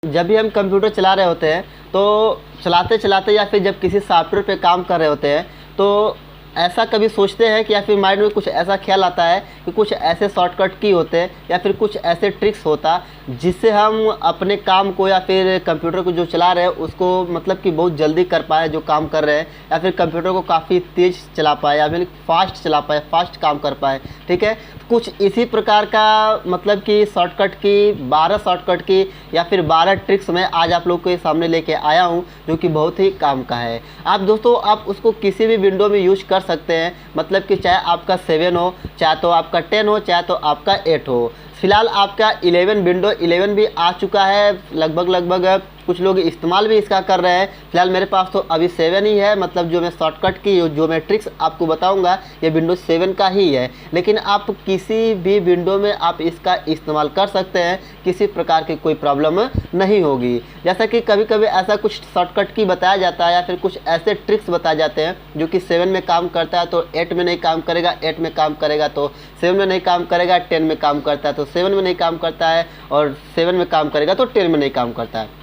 जब भी हम कंप्यूटर चला रहे होते हैं तो चलाते चलाते या फिर जब किसी सॉफ्टवेयर पे काम कर रहे होते हैं तो ऐसा कभी सोचते हैं कि या फिर माइंड में कुछ ऐसा ख्याल आता है कि कुछ ऐसे शॉर्टकट की होते हैं या फिर कुछ ऐसे ट्रिक्स होता जिससे हम अपने काम को या फिर कंप्यूटर को जो चला रहे हैं उसको मतलब कि बहुत जल्दी कर पाए जो काम कर रहे हैं, या फिर कंप्यूटर को काफ़ी तेज़ चला पाए या फिर फास्ट चला पाए, फास्ट काम कर पाए। ठीक है, कुछ इसी प्रकार का मतलब कि शॉर्टकट की 12 शॉर्टकट की या फिर 12 ट्रिक्स मैं आज आप लोग के सामने लेके आया हूं जो कि बहुत ही काम का है। आप दोस्तों आप उसको किसी भी विंडो में यूज कर सकते हैं, मतलब कि चाहे आपका 7 हो, चाहे तो आपका 10 हो, चाहे तो आपका 8 हो। फिलहाल आपका 11 विंडो 11 भी आ चुका है, लगभग कुछ लोग इस्तेमाल भी इसका कर रहे हैं। फिलहाल मेरे पास तो अभी 7 ही है, मतलब जो मैं शॉर्टकट की जो मैं ट्रिक्स आपको बताऊंगा ये विंडोज 7 का ही है, लेकिन आप किसी भी विंडो में आप इसका इस्तेमाल कर सकते हैं, किसी प्रकार की कोई प्रॉब्लम नहीं होगी। जैसा कि कभी कभी ऐसा कुछ शॉर्टकट की बताया जाता है या फिर कुछ ऐसे ट्रिक्स बताए जाते हैं जो कि 7 में काम करता है तो 8 में नहीं काम करेगा, 8 में काम करेगा तो 7 में नहीं काम करेगा, 10 में काम करता है तो 7 में नहीं काम करता है, और 7 में काम करेगा तो 10 में नहीं काम करता है,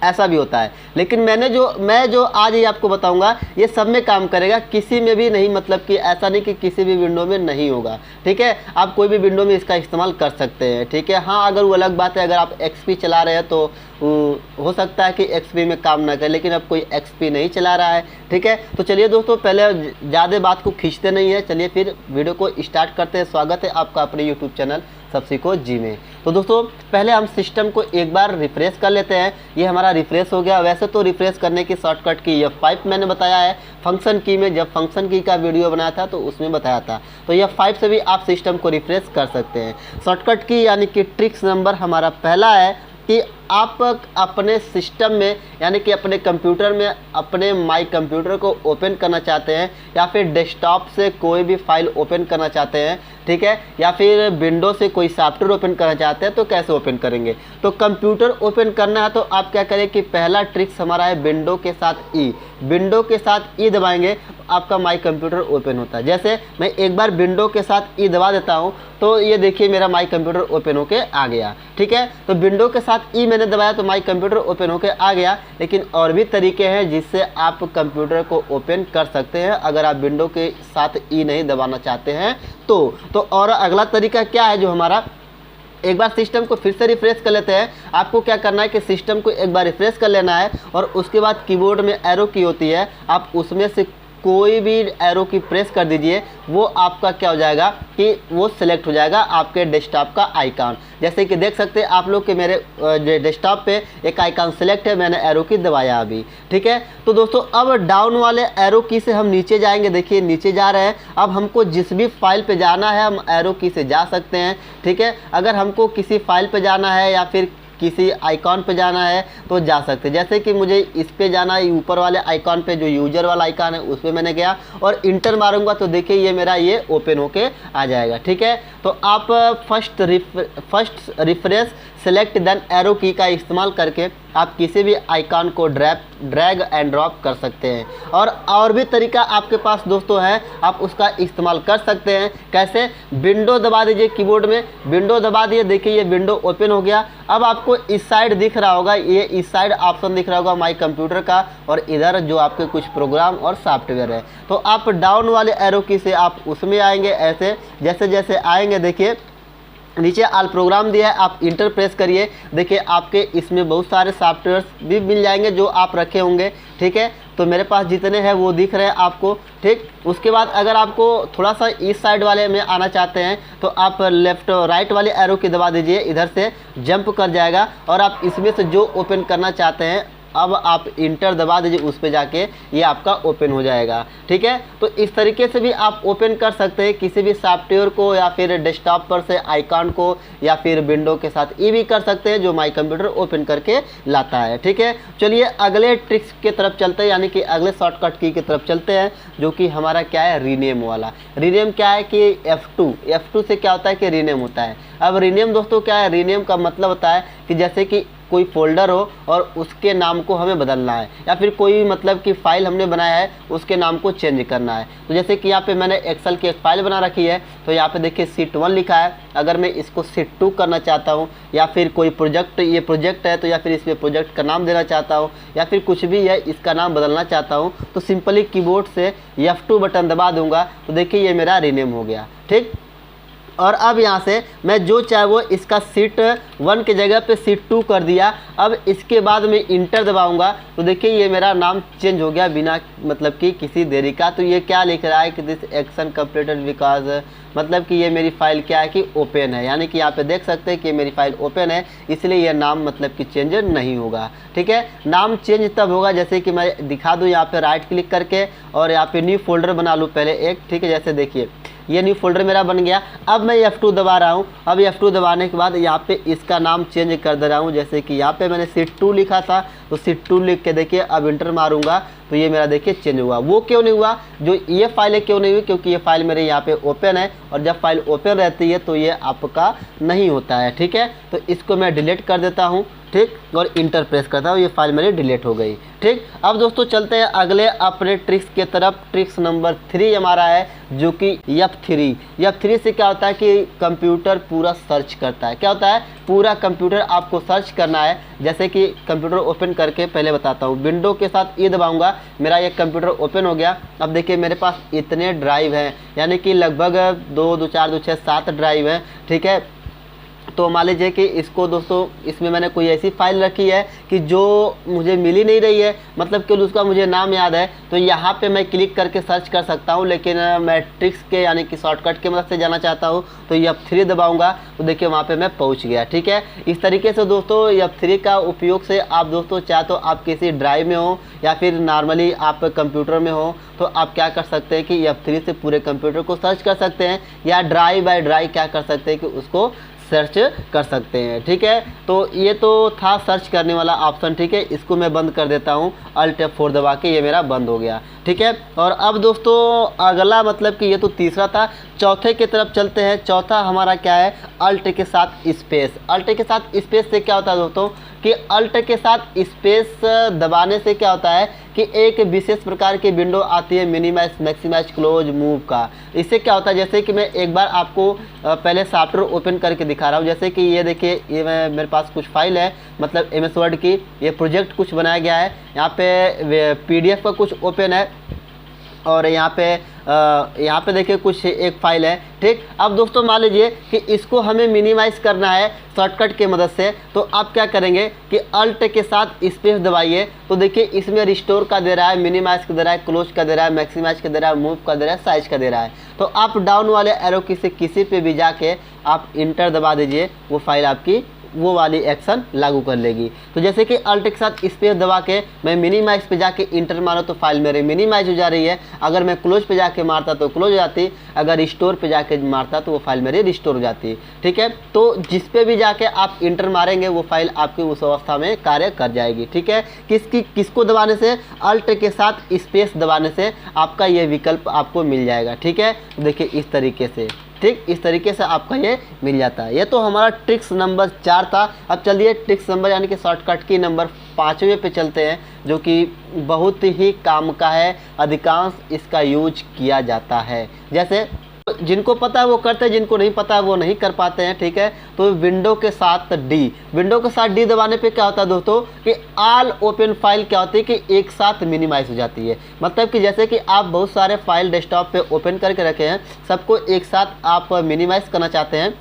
ऐसा भी होता है। लेकिन मैं जो आज ही आपको बताऊंगा ये सब में काम करेगा, किसी में भी नहीं, मतलब कि ऐसा नहीं कि किसी भी विंडो में नहीं होगा। ठीक है, आप कोई भी विंडो में इसका इस्तेमाल कर सकते हैं। ठीक है, हाँ अगर वो अलग बात है, अगर आप एक्सपी चला रहे हैं तो हो सकता है कि एक्सपी में काम ना करे, लेकिन अब कोई एक्सपी नहीं चला रहा है। ठीक है, तो चलिए दोस्तों पहले ज़्यादा बात को खींचते नहीं है, चलिए फिर वीडियो को स्टार्ट करते हैं। स्वागत है आपका अपने यूट्यूब चैनल सब सीखो जी में। तो दोस्तों पहले हम सिस्टम को एक बार रिफ्रेश कर लेते हैं। ये हमारा रिफ्रेश हो गया। वैसे तो रिफ्रेश करने की शॉर्टकट की F5 मैंने बताया है, फंक्शन की में जब फंक्शन की का वीडियो बनाया था तो उसमें बताया था। तो F5 से भी आप सिस्टम को रिफ्रेश कर सकते हैं। शॉर्टकट की यानी कि ट्रिक्स नंबर हमारा पहला है कि आप अपने सिस्टम में यानी कि अपने कंप्यूटर में अपने माई कंप्यूटर को ओपन करना चाहते हैं या फिर डेस्कटॉप से कोई भी फाइल ओपन करना चाहते हैं, ठीक है, या फिर विंडो से कोई सॉफ्टवेयर ओपन करना चाहते हैं तो कैसे ओपन करेंगे। तो कंप्यूटर ओपन करना है तो आप क्या करें कि पहला ट्रिक्स हमारा है विंडो के साथ ई, विंडो के साथ ई दबाएंगे आपका माई कंप्यूटर ओपन होता है। जैसे मैं एक बार विंडो के साथ ई दबा देता हूँ तो ये देखिए मेरा माई कंप्यूटर ओपन होके आ गया। ठीक है, तो विंडो के साथ ई मैंने दबाया तो माई कंप्यूटर ओपन होके आ गया। लेकिन और भी तरीके हैं जिससे आप कंप्यूटर को ओपन कर सकते हैं अगर आप विंडो के साथ ई नहीं दबाना चाहते हैं तो और अगला तरीका क्या है जो हमारा, एक बार सिस्टम को फिर से रिफ्रेश कर लेते हैं। आपको क्या करना है कि सिस्टम को एक बार रिफ्रेश कर लेना है और उसके बाद कीबोर्ड में एरो की होती है, आप उसमें से कोई भी एरो की प्रेस कर दीजिए, वो आपका क्या हो जाएगा कि वो सिलेक्ट हो जाएगा आपके डेस्कटॉप का आइकॉन। जैसे कि देख सकते हैं आप लोग कि मेरे डेस्कटॉप पे एक आइकॉन सिलेक्ट है, मैंने एरो की दबाया अभी। ठीक है, तो दोस्तों अब डाउन वाले एरो की से हम नीचे जाएंगे। देखिए नीचे जा रहे हैं। अब हमको जिस भी फाइल पे जाना है हम एरो की से जा सकते हैं। ठीक है, अगर हमको किसी फाइल पे जाना है या फिर किसी आइकॉन पे जाना है तो जा सकते हैं। जैसे कि मुझे इस पे जाना है, ऊपर वाले आइकॉन पे जो यूजर वाला आइकॉन है उस पर मैंने गया और इंटर मारूंगा तो देखिए ये मेरा ये ओपन होके आ जाएगा। ठीक है, तो आप first refresh select then arrow key का इस्तेमाल करके आप किसी भी आइकॉन को ड्रैग एंड ड्रॉप कर सकते हैं। और भी तरीका आपके पास दोस्तों है, आप उसका इस्तेमाल कर सकते हैं। कैसे, विंडो दबा दीजिए कीबोर्ड में, विंडो दबा दिए, देखिए ये विंडो ओपन हो गया। अब आपको इस साइड दिख रहा होगा, ये इस साइड ऑप्शन दिख रहा होगा माई कंप्यूटर का, और इधर जो आपके कुछ प्रोग्राम और सॉफ्टवेयर है। तो आप डाउन वाले एरो की से आप उसमें आएंगे। ऐसे जैसे जैसे आएंगे देखिए नीचे आल प्रोग्राम दिया है, आप इंटर प्रेस करिए। देखिए आपके इसमें बहुत सारे सॉफ्टवेयर्स भी मिल जाएंगे जो आप रखे होंगे। ठीक है, तो मेरे पास जितने हैं वो दिख रहे हैं आपको। ठीक, उसके बाद अगर आपको थोड़ा सा इस साइड वाले में आना चाहते हैं तो आप लेफ्ट राइट वाले एरो की दबा दीजिए, इधर से जंप कर जाएगा और आप इसमें से जो ओपन करना चाहते हैं अब आप इंटर दबा दीजिए, उस पे जाके ये आपका ओपन हो जाएगा। ठीक है, तो इस तरीके से भी आप ओपन कर सकते हैं किसी भी सॉफ्टवेयर को या फिर डेस्कटॉप पर से आइकॉन को, या फिर विंडो के साथ ये भी कर सकते हैं जो माई कंप्यूटर ओपन करके लाता है। ठीक है, चलिए अगले ट्रिक्स की तरफ चलते हैं, यानी कि अगले शॉर्टकट की तरफ चलते हैं जो कि हमारा क्या है, रीनेम वाला। रीनेम क्या है कि F2 से क्या होता है कि रीनेम होता है। अब रीनेम दोस्तों क्या है, रीनेम का मतलब होता है कि जैसे कि कोई फ़ोल्डर हो और उसके नाम को हमें बदलना है, या फिर कोई मतलब कि फ़ाइल हमने बनाया है उसके नाम को चेंज करना है। तो जैसे कि यहाँ पे मैंने एक्सेल की एक फ़ाइल बना रखी है, तो यहाँ पे देखिए शीट 1 लिखा है। अगर मैं इसको शीट 2 करना चाहता हूँ, या फिर कोई प्रोजेक्ट, ये प्रोजेक्ट है तो या फिर इसमें प्रोजेक्ट का नाम देना चाहता हूँ, या फिर कुछ भी है इसका नाम बदलना चाहता हूँ, तो सिंपली कीबोर्ड से F2 बटन दबा दूंगा तो देखिए ये मेरा रीनेम हो गया। ठीक, और अब यहाँ से मैं जो चाहे वो इसका शीट 1 की जगह पे शीट 2 कर दिया। अब इसके बाद मैं इंटर दबाऊंगा तो देखिए ये मेरा नाम चेंज हो गया बिना मतलब कि किसी देरी का। तो ये क्या लिख रहा है कि दिस एक्शन कंप्लीटेड बिकॉज, मतलब कि ये मेरी फ़ाइल क्या है कि ओपन है, यानी कि यहाँ पे देख सकते हैं कि मेरी फ़ाइल ओपन है, इसलिए ये नाम मतलब कि चेंज नहीं होगा। ठीक है, नाम चेंज तब होगा जैसे कि मैं दिखा दूँ यहाँ पे राइट क्लिक करके और यहाँ पे न्यू फोल्डर बना लूँ पहले एक। ठीक है, जैसे देखिए ये न्यू फोल्डर मेरा बन गया। अब मैं F2 दबा रहा हूँ। अब F2 दबाने के बाद यहाँ पे इसका नाम चेंज कर दे रहा हूँ। जैसे कि यहाँ पे मैंने शीट 2 लिखा था तो शीट 2 लिख के देखिए अब इंटर मारूंगा तो ये मेरा देखिए चेंज हुआ। वो क्यों नहीं हुआ, जो ये फाइल है क्यों नहीं हुई, क्योंकि ये फाइल मेरे यहाँ पे ओपन है और जब फाइल ओपन रहती है तो ये आपका नहीं होता है। ठीक है, तो इसको मैं डिलीट कर देता हूँ। ठीक, और इंटर प्रेस करता हूँ, ये फाइल मेरी डिलीट हो गई। ठीक, अब दोस्तों चलते हैं अगले अपने ट्रिक्स के तरफ। ट्रिक्स नंबर 3 हमारा है जो कि F3। F3 से क्या होता है कि कंप्यूटर पूरा सर्च करता है। क्या होता है, पूरा कंप्यूटर आपको सर्च करना है। जैसे कि कंप्यूटर ओपन करके पहले बताता हूँ, विंडो के साथ ये दबाऊंगा, मेरा ये कंप्यूटर ओपन हो गया। अब देखिए मेरे पास इतने ड्राइव हैं, यानी कि लगभग 2 2 4 2 6 7 ड्राइव हैं। ठीक है, तो मान लीजिए कि इसको दोस्तों इसमें मैंने कोई ऐसी फाइल रखी है कि जो मुझे मिल ही नहीं रही है, मतलब कि उसका मुझे नाम याद है, तो यहाँ पे मैं क्लिक करके सर्च कर सकता हूँ। लेकिन मैं ट्रिक्स के यानी कि शॉर्टकट के मदद से जाना चाहता हूँ तो F3 दबाऊंगा तो देखिए वहाँ पे मैं पहुँच गया। ठीक है, इस तरीके से दोस्तों F3 का उपयोग से आप दोस्तों चाहे तो आप किसी ड्राइव में हो या फिर नॉर्मली आप कंप्यूटर में हो तो आप क्या कर सकते हैं कि F3 से पूरे कंप्यूटर को सर्च कर सकते हैं, या ड्राइव बाय ड्राइव क्या कर सकते हैं कि उसको सर्च कर सकते हैं। ठीक है, तो ये तो था सर्च करने वाला ऑप्शन। ठीक है, इसको मैं बंद कर देता हूँ, Alt F4 दबा के, ये मेरा बंद हो गया। ठीक है, और अब दोस्तों अगला मतलब कि ये तो तीसरा था, चौथे की तरफ चलते हैं। चौथा हमारा क्या है, Alt के साथ स्पेस। Alt के साथ स्पेस से क्या होता है दोस्तों कि Alt के साथ स्पेस दबाने से क्या होता है कि एक विशेष प्रकार की विंडो आती है, मिनिमाइज, मैक्सिमाइज, क्लोज, मूव का। इससे क्या होता है, जैसे कि मैं एक बार आपको पहले सॉफ्टवेयर ओपन करके दिखा रहा हूँ। जैसे कि ये देखिए, ये मेरे पास कुछ फाइल है, मतलब MS वर्ड की, ये प्रोजेक्ट कुछ बनाया गया है। यहाँ पे PDF का कुछ ओपन है और यहाँ पे देखिए कुछ एक फाइल है। ठीक, अब दोस्तों मान लीजिए कि इसको हमें मिनिमाइज़ करना है शॉर्टकट के मदद से, तो आप क्या करेंगे कि Alt के साथ स्पेस दबाइए तो देखिए इसमें रिस्टोर का दे रहा है, मिनिमाइज़ का दे रहा है, क्लोज का दे रहा है, मैक्सिमाइज का दे रहा है, मूव का दे रहा है, साइज का दे रहा है। तो आप डाउन वाले एरो की से किसी पे भी जाके आप इंटर दबा दीजिए, वो फाइल आपकी वो वाली एक्शन लागू कर लेगी। तो जैसे कि Alt के साथ स्पेस दबा के मैं मिनिमाइज पे जाके इंटर मारो तो फाइल मेरे मिनिमाइज हो जा रही है। अगर मैं क्लोज पे जाके मारता तो क्लोज हो जाती, अगर रिस्टोर पे जाके मारता तो वो फाइल मेरी रिस्टोर हो जाती। ठीक है, तो जिस पे भी जाके आप इंटर मारेंगे वो फाइल आपकी उस अवस्था में कार्य कर जाएगी। ठीक है, किसको दबाने से, Alt के साथ स्पेस दबाने से आपका ये विकल्प आपको मिल जाएगा। ठीक है, देखिए इस तरीके से, ठीक इस तरीके से आपका ये मिल जाता है। ये तो हमारा ट्रिक्स नंबर 4 था। अब चलिए ट्रिक्स नंबर यानी कि शॉर्टकट की नंबर 5वें पे चलते हैं, जो कि बहुत ही काम का है, अधिकांश इसका यूज किया जाता है। जैसे जिनको पता है वो करते हैं, जिनको नहीं पता है वो नहीं कर पाते हैं। ठीक है, तो विंडो के साथ डी दबाने पे क्या होता है दोस्तों कि ऑल ओपन फाइल क्या होती है कि एक साथ मिनिमाइज हो जाती है। मतलब कि जैसे कि आप बहुत सारे फाइल डेस्कटॉप पे ओपन करके रखे हैं, सबको एक साथ आप मिनिमाइज करना चाहते हैं,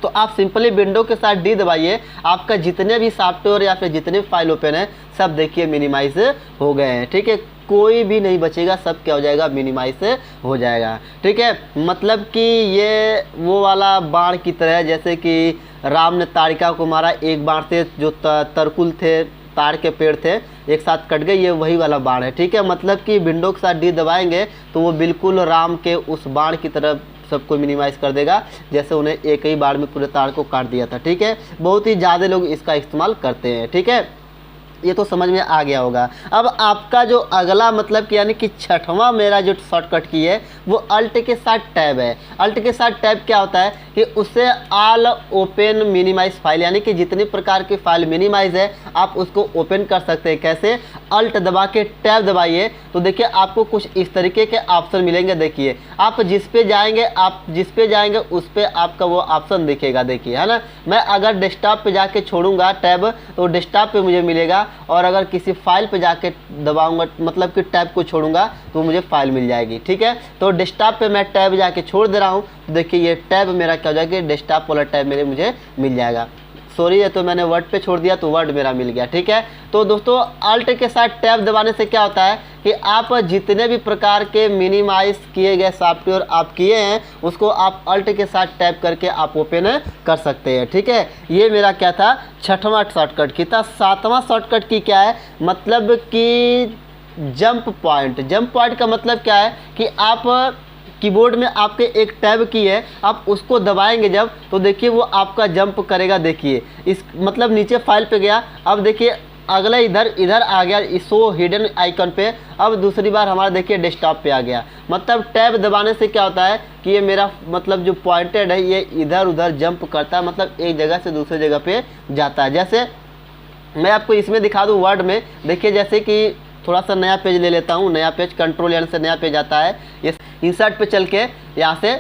तो आप सिंपली विंडो के साथ डी दबाइए, आपका जितने भी सॉफ्टवेयर या फिर जितने फाइल ओपन है सब देखिए मिनिमाइज हो गए हैं। ठीक है, कोई भी नहीं बचेगा, सब क्या हो जाएगा, मिनिमाइज हो जाएगा। ठीक है, मतलब कि ये वो वाला बाण की तरह है, जैसे कि राम ने ताड़िका को मारा एक बाण से, जो तरकुल थे, ताड़ के पेड़ थे, एक साथ कट गए, ये वही वाला बाण है। ठीक है, मतलब कि विंडो के साथ डी दबाएंगे तो वो बिल्कुल राम के उस बाण की तरफ सबको मिनिमाइज कर देगा, जैसे उन्हें एक ही बार में पूरे ताड़ को काट दिया था। ठीक है, बहुत ही ज़्यादा लोग इसका इस्तेमाल करते हैं। ठीक है, ये तो समझ में आ गया होगा। अब आपका जो अगला मतलब कि यानी कि 6वां मेरा जो शॉर्टकट की है वो Alt के साथ टैब है। Alt के साथ टैब क्या होता है कि उससे ऑल ओपन मिनिमाइज फाइल, यानी कि जितनी प्रकार की फाइल मिनिमाइज है आप उसको ओपन कर सकते हैं। कैसे? अल्ट दबा के टैब दबाइए तो देखिए आपको कुछ इस तरीके के ऑप्शन मिलेंगे। देखिए आप जिस पे जाएंगे उस पे आपका वो ऑप्शन दिखेगा, देखिए, है ना। मैं अगर डेस्कटॉप पे जाके छोड़ूंगा टैब तो डेस्कटॉप पे मुझे मिलेगा, और अगर किसी फाइल पे जाके दबाऊंगा मतलब कि टैब को छोड़ूंगा तो मुझे फाइल मिल जाएगी। ठीक है, तो डेस्कटॉप पे मैं टैब जाके छोड़ दे रहा हूँ तो देखिए ये टैब मेरा क्या हो जाएगा, डेस्कटॉप वाला टैब मेरे मुझे मिल जाएगा। सॉरी है तो मैंने वर्ड पे छोड़ दिया तो वर्ड मेरा मिल गया। ठीक है, तो दोस्तों अल्ट के साथ टैब दबाने से क्या होता है कि आप जितने भी प्रकार के मिनिमाइज किए गए सॉफ्टवेयर आप किए हैं उसको आप अल्ट के साथ टैब करके आप ओपन कर सकते हैं। ठीक है, ये मेरा क्या था, छठवां शॉर्टकट की था। सातवां शॉर्टकट की क्या है, मतलब कि जंप पॉइंट। जंप पॉइंट का मतलब क्या है कि आप कीबोर्ड में आपके एक टैब की है, आप उसको दबाएंगे जब तो देखिए वो आपका जंप करेगा। देखिए इस मतलब नीचे फाइल पे गया, अब देखिए अगला इधर आ गया इस शो हिडन आइकन पे, अब दूसरी बार हमारा देखिए डेस्कटॉप पे आ गया। मतलब टैब दबाने से क्या होता है कि ये मेरा मतलब जो पॉइंटेड है ये इधर उधर जंप करता है, मतलब एक जगह से दूसरी जगह पे जाता है। जैसे मैं आपको इसमें दिखा दूँ वर्ड में, देखिए जैसे कि थोड़ा सा नया पेज ले लेता हूँ, नया पेज कंट्रोल यानी से नया पेज आता है, ये इंसर्ट पे चल के यहाँ से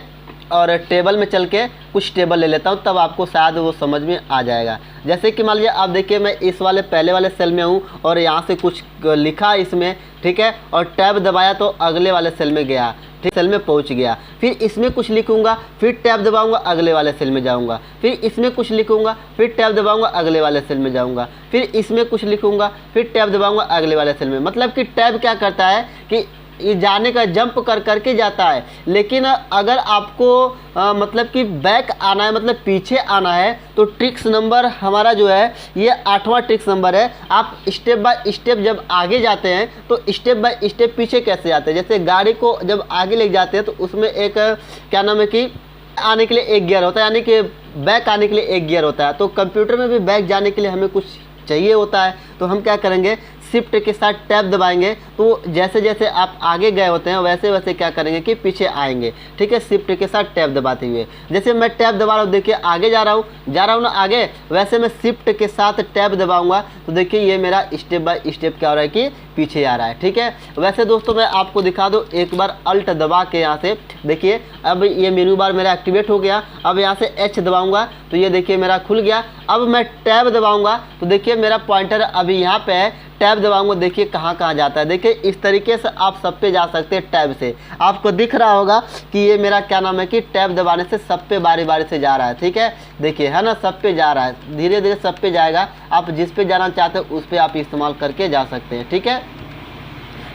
और टेबल में चल के कुछ टेबल ले लेता हूँ, तब आपको शायद वो समझ में आ जाएगा। जैसे कि मान लीजिए आप देखिए मैं इस वाले पहले वाले सेल में हूँ और यहाँ से कुछ लिखा इसमें, ठीक है, और टैब दबाया तो अगले वाले सेल में गया, ठीक, सेल में पहुँच गया। फिर इसमें कुछ लिखूँगा, फिर टैब दबाऊँगा, अगले वाले सेल में जाऊँगा, फिर इसमें कुछ लिखूँगा, फिर टैब दबाऊँगा, अगले वाले सेल में जाऊँगा, फिर इसमें कुछ लिखूँगा, फिर टैब दबाऊँगा, अगले वाले सेल में। मतलब कि टैब क्या करता है कि ये जाने का जंप कर करके जाता है। लेकिन अगर आपको मतलब कि बैक आना है, मतलब पीछे आना है, तो ट्रिक्स नंबर हमारा जो है ये 8वां ट्रिक्स नंबर है। आप स्टेप बाय स्टेप जब आगे जाते हैं तो स्टेप बाय स्टेप पीछे कैसे जाते हैं। जैसे गाड़ी को जब आगे ले जाते हैं तो उसमें एक क्या नाम है कि आने के लिए एक गियर होता है, यानी कि बैक आने के लिए एक गियर होता है। तो कंप्यूटर में भी बैक जाने के लिए हमें कुछ चाहिए होता है, तो हम क्या करेंगे, शिफ्ट के साथ टैब दबाएंगे तो जैसे जैसे आप आगे गए होते हैं वैसे वैसे क्या करेंगे कि पीछे आएंगे। ठीक है, शिफ्ट के साथ टैब दबाते हुए, जैसे मैं टैब दबा रहा हूँ, देखिए आगे जा रहा हूँ ना आगे, वैसे मैं शिफ्ट के साथ टैब दबाऊंगा तो देखिए ये मेरा स्टेप बाय स्टेप क्या हो रहा है कि पीछे आ रहा है। ठीक है, वैसे दोस्तों मैं आपको दिखा दूँ एक बार अल्ट दबा के यहाँ से, देखिए अब ये मेनू बार मेरा एक्टिवेट हो गया। अब यहाँ से एच दबाऊंगा तो ये देखिए मेरा खुल गया। अब मैं टैब दबाऊंगा तो देखिए मेरा पॉइंटर अभी यहाँ पे है, टैब दबाऊंगा देखिए कहाँ कहाँ जाता है। देखिए इस तरीके से आप सब पे जा सकते हैं टैब से। आपको दिख रहा होगा कि ये मेरा क्या नाम है कि टैब दबाने से सब पे बारी बारी से जा रहा है। ठीक है, देखिए है ना, सब पे जा रहा है, धीरे धीरे सब पे जाएगा। आप जिस पे जाना चाहते हैं उस पे आप इस्तेमाल करके जा सकते हैं। ठीक है,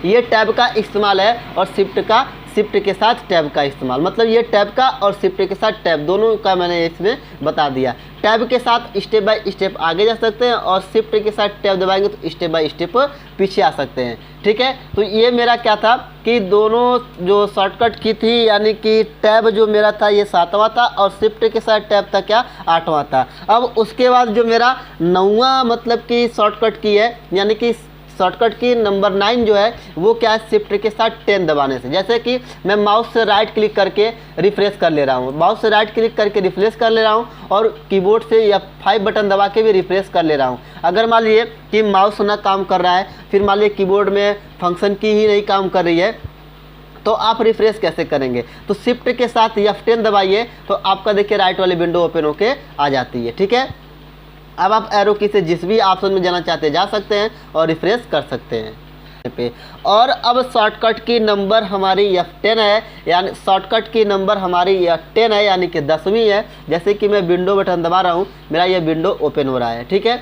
ये टैब का इस्तेमाल है और शिफ्ट के साथ टैब का इस्तेमाल, मतलब ये टैब का और शिफ्ट के साथ टैब दोनों का मैंने इसमें बता दिया। टैब के साथ स्टेप बाय स्टेप आगे जा सकते हैं और शिफ्ट के साथ टैब दबाएंगे तो स्टेप बाय स्टेप पीछे आ सकते हैं। ठीक है, तो ये मेरा क्या था कि दोनों जो शॉर्टकट की थी, यानी कि टैब जो मेरा था ये 7वां था और शिफ्ट के साथ टैब था क्या 8वां था। अब उसके बाद जो मेरा 9वां मतलब कि शॉर्टकट की है, यानी कि शॉर्टकट की नंबर 9 जो है वो क्या है, शिफ्ट के साथ 10 दबाने से। जैसे कि मैं माउस से राइट क्लिक करके रिफ्रेश कर ले रहा हूँ, माउस से राइट क्लिक करके रिफ्रेश कर ले रहा हूँ और कीबोर्ड से F5 बटन दबा के भी रिफ्रेश कर ले रहा हूँ। अगर मान लीजिए कि माउस ना काम कर रहा है, फिर मान लीजिए कीबोर्ड में फंक्शन की ही नहीं काम कर रही है, तो आप रिफ्रेश कैसे करेंगे, तो शिफ्ट के साथ F10 दबाइए तो आपका देखिए राइट वाली विंडो ओपन होके आ जाती है। ठीक है, अब आप एरो की से जिस भी ऑप्शन में जाना चाहते हैं जा सकते हैं और रिफ्रेश कर सकते हैं पे। और अब शॉर्टकट की नंबर हमारी F10 है, यानी शॉर्टकट की नंबर हमारी F10 है, यानी कि 10वीं है। जैसे कि मैं विंडो बटन दबा रहा हूँ, मेरा ये विंडो ओपन हो रहा है। ठीक है,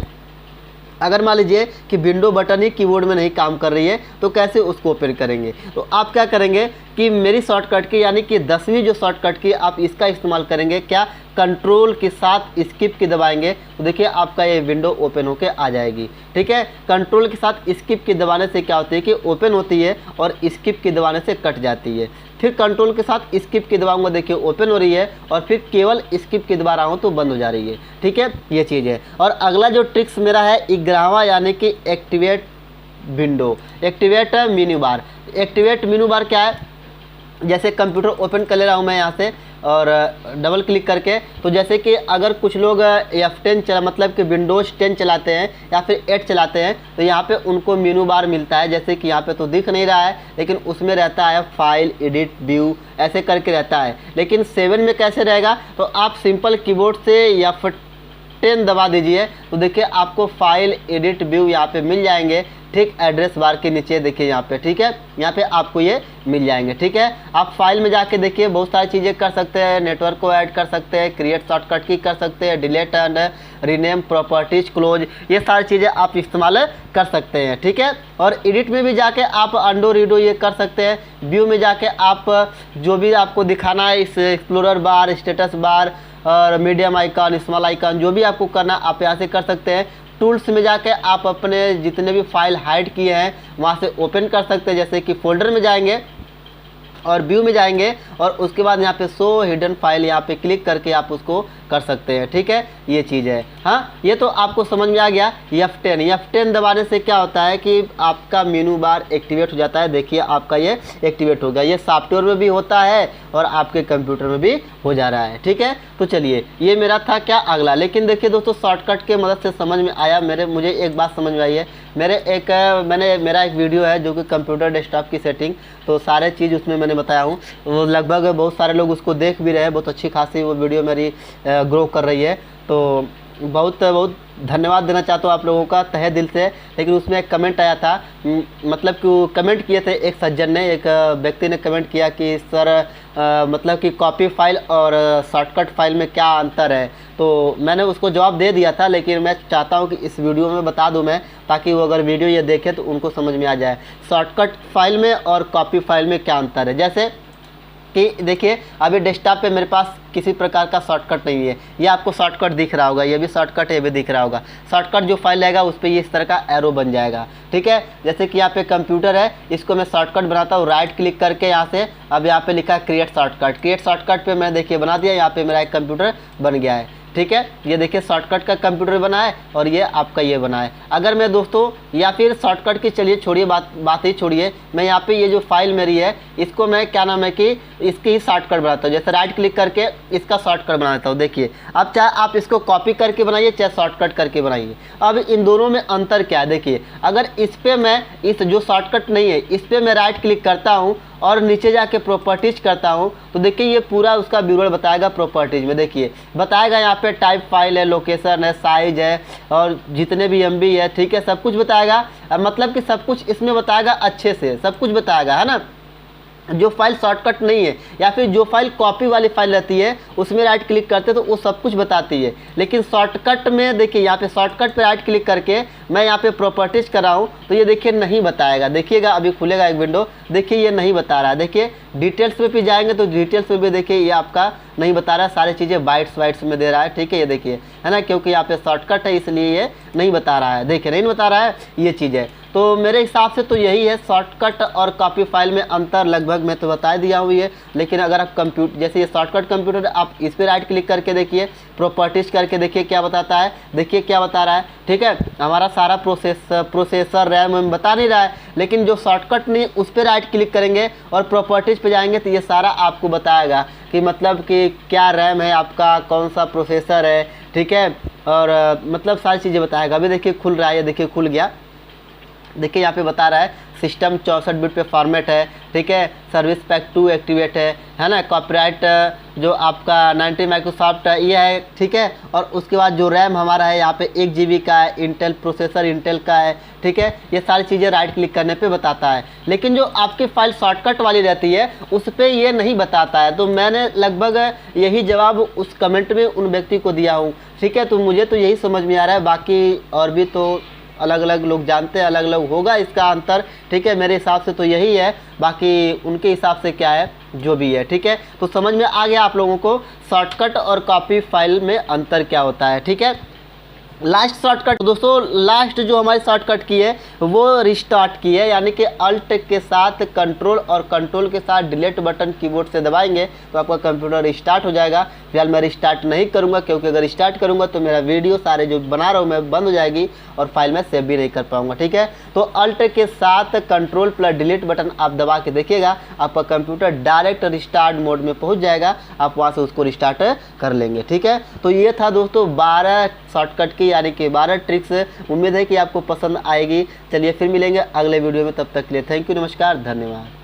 अगर मान लीजिए कि विंडो बटन ही कीबोर्ड में नहीं काम कर रही है तो कैसे उसको ओपन करेंगे, तो आप क्या करेंगे कि मेरी शॉर्टकट की यानी कि 10वीं जो शॉर्टकट की आप इसका इस्तेमाल करेंगे, क्या कंट्रोल के साथ स्किप की दबाएंगे तो देखिए आपका ये विंडो ओपन होके आ जाएगी। ठीक है, कंट्रोल के साथ स्किप की दबाने से क्या होती है कि ओपन होती है और स्किप की दबाने से कट जाती है। फिर कंट्रोल के साथ स्किप की दबाऊंगा, देखिए ओपन हो रही है, और फिर केवल स्किप की दबा रहा हूँ तो बंद हो जा रही है। ठीक है, ये चीज़ है। और अगला जो ट्रिक्स मेरा है 11वां, यानी कि एक्टिवेट विंडो, एक्टिवेट मेनू बार। एक्टिवेट मेनू बार क्या है, जैसे कंप्यूटर ओपन कर ले रहा हूँ मैं यहाँ से और डबल क्लिक करके, तो जैसे कि अगर कुछ लोग F10 चला मतलब कि विंडोज़ 10 चलाते हैं या फिर 8 चलाते हैं तो यहाँ पे उनको मेनू बार मिलता है, जैसे कि यहाँ पे तो दिख नहीं रहा है लेकिन उसमें रहता है फाइल, एडिट, व्यू ऐसे करके रहता है। लेकिन 7 में कैसे रहेगा, तो आप सिंपल कीबोर्ड से F10 दबा दीजिए तो देखिए आपको फाइल, एडिट, व्यू यहाँ पे मिल जाएंगे, ठीक एड्रेस बार के नीचे देखिए यहाँ पे, ठीक है, यहाँ पे आपको ये मिल जाएंगे। ठीक है, आप फाइल में जाके देखिए बहुत सारी चीज़ें कर सकते हैं, नेटवर्क को ऐड कर सकते हैं, क्रिएट शॉर्टकट की कर सकते हैं, delete and rename, properties, close, ये सारी चीज़ें आप इस्तेमाल कर सकते हैं। ठीक है, और एडिट में भी जाके आप अंडो रीडो ये कर सकते हैं। व्यू में जाके आप जो भी आपको दिखाना है, इस एक्सप्लोरर बार, स्टेटस बार और मीडियम आइकन, स्मॉल आइकन, जो भी आपको करना आप यहाँ से कर सकते हैं। टूल्स में जाके आप अपने जितने भी फाइल हाइड किए हैं वहाँ से ओपन कर सकते हैं, जैसे कि फोल्डर में जाएंगे और व्यू में जाएंगे और उसके बाद यहाँ पे शो हिडन फाइल यहाँ पे क्लिक करके आप उसको कर सकते हैं। ठीक है, ये चीज़ है। हाँ, ये तो आपको समझ में आ गया। F10 दबाने से क्या होता है कि आपका मेनू बार एक्टिवेट हो जाता है। देखिए आपका ये एक्टिवेट हो गया, ये सॉफ्टवेयर में भी होता है और आपके कंप्यूटर में भी हो जा रहा है। ठीक है, तो चलिए ये मेरा था क्या अगला। लेकिन देखिए दोस्तों, शॉर्टकट के मदद से समझ में आया मुझे एक बात समझ में आई है। मेरा एक वीडियो है जो कि कंप्यूटर डेस्कटॉप की सेटिंग, तो सारे चीज़ उसमें मैंने बताया हूँ। वो लगभग बहुत सारे लोग उसको देख भी रहे हैं, बहुत अच्छी खासी वो वीडियो मेरी ग्रो कर रही है। तो बहुत बहुत धन्यवाद देना चाहता हूँ आप लोगों का तहे दिल से। लेकिन उसमें एक कमेंट आया था, मतलब कि वो कमेंट किए थे एक सज्जन ने, एक व्यक्ति ने कमेंट किया कि सर मतलब कि कॉपी फाइल और शॉर्टकट फाइल में क्या अंतर है। तो मैंने उसको जवाब दे दिया था, लेकिन मैं चाहता हूँ कि इस वीडियो में बता दूँ मैं, ताकि वो अगर वीडियो ये देखे तो उनको समझ में आ जाए शॉर्टकट फाइल में और कॉपी फाइल में क्या अंतर है। जैसे कि देखिए अभी डेस्कटॉप पे मेरे पास किसी प्रकार का शॉर्टकट नहीं है, ये आपको शॉर्टकट दिख रहा होगा, ये भी शॉर्टकट है, ये भी दिख रहा होगा। शॉर्टकट जो फाइल रहेगा उस पर ये इस तरह का एरो बन जाएगा। ठीक है, जैसे कि यहाँ पे कंप्यूटर है, इसको मैं शॉर्टकट बनाता हूँ राइट क्लिक करके यहाँ से। अब यहाँ पे लिखा है क्रिएट शॉर्टकट, क्रिएट शॉर्टकट पे मैं देखिए बना दिया, यहाँ पे मेरा एक कंप्यूटर बन गया है। ठीक है, ये देखिए शॉर्टकट का कंप्यूटर बना है और ये आपका ये बना है। अगर मैं दोस्तों या फिर शॉर्टकट की चलिए छोड़िए, बात ही छोड़िए, मैं यहाँ पे ये जो फाइल मेरी है इसको मैं क्या नाम है कि इसकी ही शॉर्टकट बनाता हूँ। जैसे राइट क्लिक करके इसका शॉर्टकट बना देता हूँ। देखिए अब चाहे आप इसको कॉपी करके बनाइए चाहे शॉर्टकट करके बनाइए। अब इन दोनों में अंतर क्या है, देखिए अगर इस पर मैं इस जो शॉर्टकट नहीं है इस पर मैं राइट क्लिक करता हूँ और नीचे जाके प्रॉपर्टीज करता हूँ तो देखिए ये पूरा उसका विवरण बताएगा। प्रॉपर्टीज में देखिए बताएगा यहाँ पे टाइप फाइल है, लोकेशन है, साइज है और जितने भी MB है। ठीक है, सब कुछ बताएगा, मतलब कि सब कुछ इसमें बताएगा, अच्छे से सब कुछ बताएगा, है ना। जो फाइल शॉर्टकट नहीं है या फिर जो फाइल कॉपी वाली फाइल रहती है उसमें राइट क्लिक करते तो वो सब कुछ बताती है। लेकिन शॉर्टकट में देखिए यहाँ पे शॉर्टकट पे राइट क्लिक करके मैं यहाँ पे प्रॉपर्टीज कर रहा हूँ तो ये देखिए नहीं बताएगा। देखिएगा अभी खुलेगा एक विंडो, देखिए ये नहीं बता रहा है। देखिए डिटेल्स पे भी जाएंगे तो डिटेल्स में भी देखिए ये आपका नहीं बता रहा है, सारी चीज़ें बाइट्स में दे रहा है। ठीक है, ये देखिए है ना, क्योंकि यहाँ पे शॉर्टकट है इसलिए ये नहीं बता रहा है। देखिए नहीं बता रहा है, ये चीज़ है। तो मेरे हिसाब से तो यही है शॉर्टकट और कॉपी फाइल में अंतर, लगभग मैं तो बता दिया हूँ ये। लेकिन अगर आप कंप्यूटर जैसे ये शॉर्टकट कंप्यूटर आप इस पर राइट क्लिक करके देखिए, प्रॉपर्टीज करके देखिए क्या बताता है, देखिए क्या बता रहा है। ठीक है, हमारा सारा प्रोसेसर रैम बता नहीं रहा है, लेकिन जो शॉर्टकट नहीं उस पर राइट क्लिक करेंगे और प्रॉपर्टीज पे जाएंगे तो ये सारा आपको बताएगा कि मतलब कि क्या रैम है आपका, कौन सा प्रोसेसर है। ठीक है, और मतलब सारी चीज़ें बताएगा। अभी देखिए खुल रहा है, देखिए खुल गया। देखिए यहाँ पे बता रहा है सिस्टम 64 बिट पे फॉर्मेट है। ठीक है, सर्विस पैक 2 एक्टिवेट है ना। कॉपीराइट जो आपका 90 माइक्रोसॉफ्ट ये है। ठीक है, और उसके बाद जो रैम हमारा है यहाँ पे 1 GB का है, इंटेल प्रोसेसर इंटेल का है। ठीक है, ये सारी चीज़ें राइट क्लिक करने पे बताता है। लेकिन जो आपकी फाइल शॉर्टकट वाली रहती है उस पर ये नहीं बताता है। तो मैंने लगभग यही जवाब उस कमेंट में उन व्यक्ति को दिया हूँ। ठीक है, तो मुझे तो यही समझ में आ रहा है, बाकी और भी तो अलग अलग लोग जानते हैं, अलग अलग होगा इसका अंतर। ठीक है, मेरे हिसाब से तो यही है, बाकी उनके हिसाब से क्या है जो भी है। ठीक है, तो समझ में आ गया आप लोगों को शॉर्टकट और कॉपी फाइल में अंतर क्या होता है। ठीक है, लास्ट शॉर्टकट दोस्तों, लास्ट जो हमारी शॉर्टकट की है वो रिस्टार्ट की है, यानी कि अल्ट के साथ कंट्रोल और कंट्रोल के साथ डिलीट बटन कीबोर्ड से दबाएंगे तो आपका कंप्यूटर रिस्टार्ट हो जाएगा। फिलहाल मैं रिस्टार्ट नहीं करूँगा, क्योंकि अगर स्टार्ट करूँगा तो मेरा वीडियो सारे जो बना रहा हूँ मैं बंद हो जाएगी और फाइल में सेव भी नहीं कर पाऊँगा। ठीक है, तो अल्ट के साथ कंट्रोल प्लस डिलीट बटन आप दबा के देखिएगा, आपका कंप्यूटर डायरेक्ट रिस्टार्ट मोड में पहुँच जाएगा, आप वहाँ से उसको रिस्टार्ट कर लेंगे। ठीक है, तो ये था दोस्तों 12 शॉर्टकट की यानी कि 12 ट्रिक्स। उम्मीद है कि आपको पसंद आएगी। चलिए फिर मिलेंगे अगले वीडियो में, तब तक के लिए थैंक यू, नमस्कार, धन्यवाद।